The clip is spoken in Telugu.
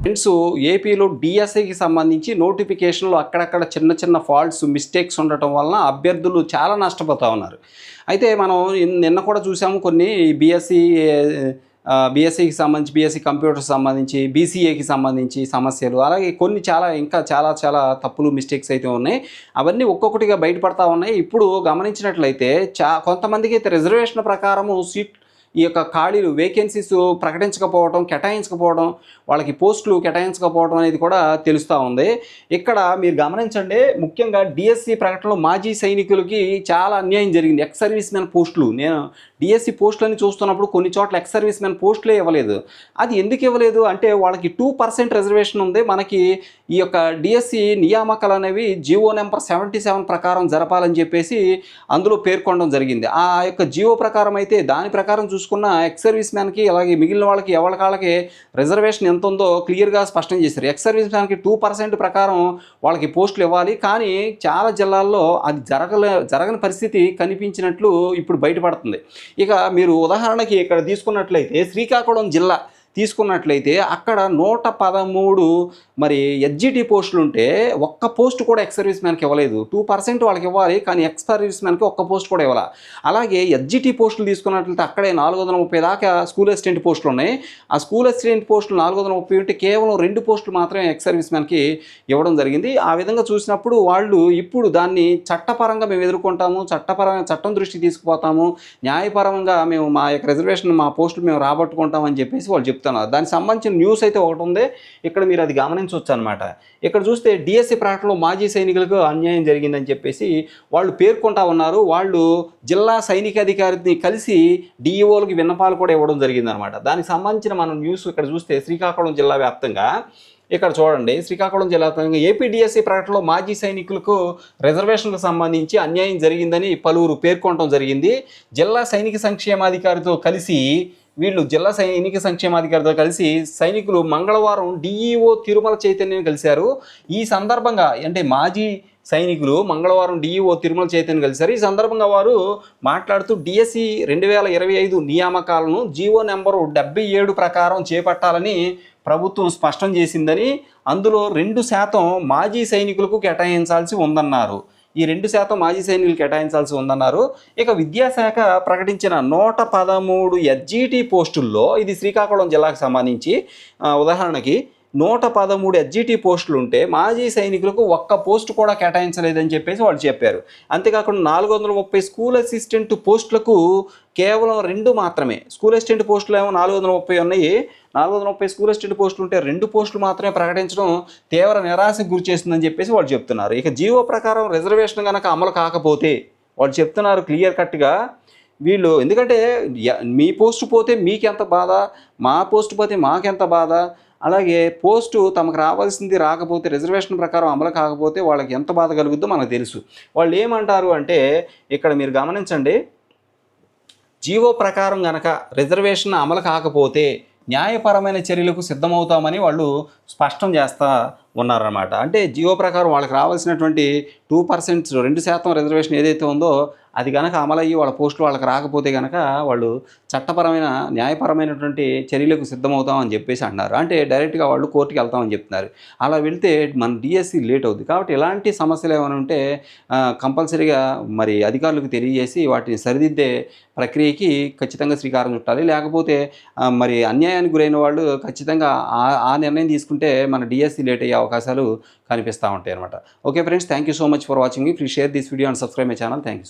ఫ్రెండ్స్, ఏపీలో డిఎస్సికి సంబంధించి నోటిఫికేషన్లు అక్కడక్కడ చిన్న చిన్న ఫాల్ట్స్, మిస్టేక్స్ ఉండటం వలన అభ్యర్థులు చాలా నష్టపోతూ ఉన్నారు. అయితే మనం నిన్న కూడా చూసాము కొన్ని బీఎస్సీకి సంబంధించి, బీఎస్సీ కంప్యూటర్కి సంబంధించి, బీసీఏకి సంబంధించి సమస్యలు, అలాగే కొన్ని ఇంకా చాలా తప్పులు, మిస్టేక్స్ అయితే ఉన్నాయి. అవన్నీ ఒక్కొక్కటిగా బయటపడతా ఉన్నాయి. ఇప్పుడు గమనించినట్లయితే కొంతమందికి అయితే రిజర్వేషన్ ప్రకారము ఈ యొక్క ఖాళీలు, వేకెన్సీస్ ప్రకటించకపోవడం, కేటాయించకపోవడం, వాళ్ళకి పోస్టులు కేటాయించకపోవడం అనేది కూడా తెలుస్తూ ఉంది. ఇక్కడ మీరు గమనించండి, ముఖ్యంగా డిఎస్సి ప్రకటనలో మాజీ సైనికులకి చాలా అన్యాయం జరిగింది. ఎక్స్ సర్వీస్ మ్యాన్ పోస్టులు, నేను డిఎస్సి పోస్టులని చూస్తున్నప్పుడు కొన్ని చోట్ల ఎక్స్ సర్వీస్ మ్యాన్ పోస్టులే ఇవ్వలేదు. అది ఎందుకు ఇవ్వలేదు అంటే వాళ్ళకి 2% రిజర్వేషన్ ఉంది. మనకి ఈ యొక్క డిఎస్సి నియామకాలు అనేవి జీవో నెంబర్ 77 ప్రకారం జరపాలని చెప్పేసి అందులో పేర్కొనడం జరిగింది. ఆ యొక్క జీవో ప్రకారం అయితే దాని ప్రకారం చూసుకున్న ఎక్స్ సర్వీస్ మ్యాన్కి, అలాగే మిగిలిన వాళ్ళకి ఎవరికాళ్ళకి రిజర్వేషన్ ఎంత ఉందో క్లియర్గా స్పష్టం చేశారు. ఎక్స్ సర్వీస్ మ్యాన్కి 2% ప్రకారం వాళ్ళకి పోస్టులు ఇవ్వాలి. కానీ చాలా జిల్లాల్లో అది జరగని పరిస్థితి కనిపించినట్లు ఇప్పుడు బయటపడుతుంది. ఇక మీరు ఉదాహరణకి ఇక్కడ తీసుకున్నట్లయితే శ్రీకాకుళం జిల్లా తీసుకున్నట్లయితే అక్కడ 113 మరి ఎస్జిటి పోస్టులు ఉంటే ఒక్క పోస్ట్ కూడా ఎక్స్ సర్వీస్ మ్యాన్కి ఇవ్వలేదు. 2% వాళ్ళకి ఇవ్వాలి, కానీ ఎక్స్ సర్వీస్ మ్యాన్కి ఒక్క పోస్ట్ కూడా ఇవ్వాలి. అలాగే ఎస్జిటి పోస్టులు తీసుకున్నట్లయితే అక్కడే 430 దాకా స్కూల్ అసిస్టెంట్ పోస్టులు ఉన్నాయి. ఆ స్కూల్ అసిస్టెంట్ పోస్టులు 430 ఉంటే కేవలం 2 పోస్టులు మాత్రమే ఎక్స్ సర్వీస్ మ్యాన్కి ఇవ్వడం జరిగింది. ఆ విధంగా చూసినప్పుడు వాళ్ళు ఇప్పుడు దాన్ని చట్టపరంగా మేము ఎదుర్కొంటాము, చట్టం దృష్టికి తీసుకుపోతాము, న్యాయపరంగా మేము మా యొక్క రిజర్వేషన్, మా పోస్టులు మేము రాబట్టుకుంటామని చెప్పేసి వాళ్ళు చెప్తున్నారు. దానికి సంబంధించిన న్యూస్ అయితే ఒకటి ఉంది, ఇక్కడ మీరు అది గమనించవచ్చు అనమాట. ఇక్కడ చూస్తే డిఎస్సి ప్రకటనలో మాజీ సైనికులకు అన్యాయం జరిగిందని చెప్పేసి వాళ్ళు పేర్కొంటా ఉన్నారు. వాళ్ళు జిల్లా సైనిక అధికారిని కలిసి డిఈఓలకి విన్నపాలు కూడా ఇవ్వడం జరిగిందనమాట. దానికి సంబంధించిన మనం న్యూస్ ఇక్కడ చూస్తే శ్రీకాకుళం జిల్లా వ్యాప్తంగా ఇక్కడ చూడండి, శ్రీకాకుళం జిల్లా వ్యాప్తంగా ఏపీ డిఎస్సి ప్రకటనలో మాజీ సైనికులకు రిజర్వేషన్లకు సంబంధించి అన్యాయం జరిగిందని పలువురు పేర్కొనడం జరిగింది. జిల్లా సైనిక సంక్షేమాధికారితో కలిసి జిల్లా సైనిక సంక్షేమాధికారితో కలిసి సైనికులు మంగళవారం డిఈఓ తిరుమల చైతన్యని కలిశారు. ఈ సందర్భంగా అంటే మాజీ సైనికులు మంగళవారం డిఈఓ తిరుమల చైతన్య కలిశారు. ఈ సందర్భంగా వారు మాట్లాడుతూ డిఎస్సి 2025 నియామకాలను జీవో నెంబరు 77 ప్రకారం చేపట్టాలని ప్రభుత్వం స్పష్టం చేసిందని, అందులో 2% మాజీ సైనికులకు కేటాయించాల్సి ఉందన్నారు. ఈ 2% మాజీ సైనికులు కేటాయించాల్సి ఉందన్నారు. ఇక విద్యాశాఖ ప్రకటించిన 113 ఎస్జిటి పోస్టుల్లో, ఇది శ్రీకాకుళం జిల్లాకు సంబంధించి ఉదాహరణకి 113 ఎస్జిటి పోస్టులు ఉంటే మాజీ సైనికులకు ఒక్క పోస్టు కూడా కేటాయించలేదని చెప్పేసి వాళ్ళు చెప్పారు. అంతేకాకుండా 430 స్కూల్ అసిస్టెంట్ పోస్టులకు కేవలం 2 మాత్రమే, స్కూల్ అసిస్టెంట్ పోస్టులు ఏమో 430 ఉన్నాయి, 430 స్కూల్ అసిస్టెంట్ పోస్టులు ఉంటే 2 పోస్టులు మాత్రమే ప్రకటించడం తీవ్ర నిరాశకు గురి చేస్తుందని చెప్పేసి వాళ్ళు చెప్తున్నారు. ఇక జీవో ప్రకారం రిజర్వేషన్ కనుక అమలు కాకపోతే వాళ్ళు చెప్తున్నారు క్లియర్ కట్గా, వీళ్ళు ఎందుకంటే మీ పోస్టు పోతే మీకెంత బాధ, మా పోస్టు పోతే మాకెంత బాధ, అలాగే పోస్టు తమకు రావాల్సింది రాకపోతే, రిజర్వేషన్ ప్రకారం అమలు కాకపోతే వాళ్ళకి ఎంత బాధ కలుగుద్దో మనకు తెలుసు. వాళ్ళు ఏమంటారు అంటే ఇక్కడ మీరు గమనించండి, జీవో ప్రకారం కనుక రిజర్వేషన్ అమలు కాకపోతే న్యాయపరమైన చర్యలకు సిద్ధమవుతామని వాళ్ళు స్పష్టం చేస్తూ ఉన్నారన్నమాట. అంటే జీవో ప్రకారం వాళ్ళకి రావాల్సినటువంటి 2% రిజర్వేషన్ ఏదైతే ఉందో అది కనుక అమలయ్యి వాళ్ళ పోస్టులు వాళ్ళకి రాకపోతే కనుక వాళ్ళు చట్టపరమైన, న్యాయపరమైనటువంటి చర్యలకు సిద్ధమవుతామని చెప్పేసి అంటున్నారు. అంటే డైరెక్ట్గా వాళ్ళు కోర్టుకి వెళ్తామని చెప్తున్నారు. అలా వెళ్తే మన డిఎస్సి లేట్ అవుతుంది. కాబట్టి ఇలాంటి సమస్యలు ఏమైనా ఉంటే కంపల్సరీగా మరి అధికారులకు తెలియజేసి వాటిని సరిదిద్దే ప్రక్రియకి ఖచ్చితంగా శ్రీకారం చుట్టాలి. లేకపోతే మరి అన్యాయానికి గురైన వాళ్ళు ఖచ్చితంగా ఆ నిర్ణయం తీసుకుంటే మన డిఎస్సి లేట్ అయ్యే అవకాశాలు కనిపిస్తూ ఉంటాయి అనమాట. Okay friends, thank you so much for watching me. Please share this video and subscribe my channel. Thank you.